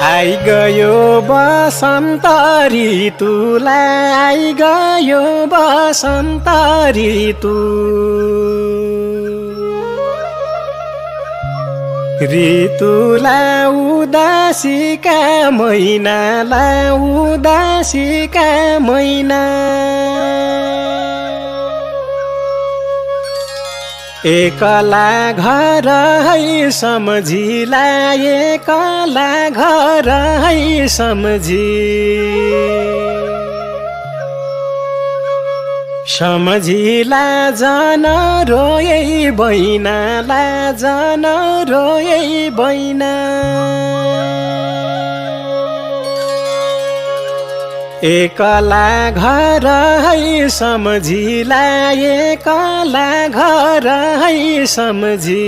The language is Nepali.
आई गयो बसन्त ऋतुलाई आई गयो बसन्त ऋतु ऋतुलाई उदासीका महिनालाई उदासीका महिना एकला घर है सम्झिला एकला घर है सम्झी सम्झिला जन रोए बैनाला जन रोए बैना एकला घर है सम्झिला एकला घर है सम्झी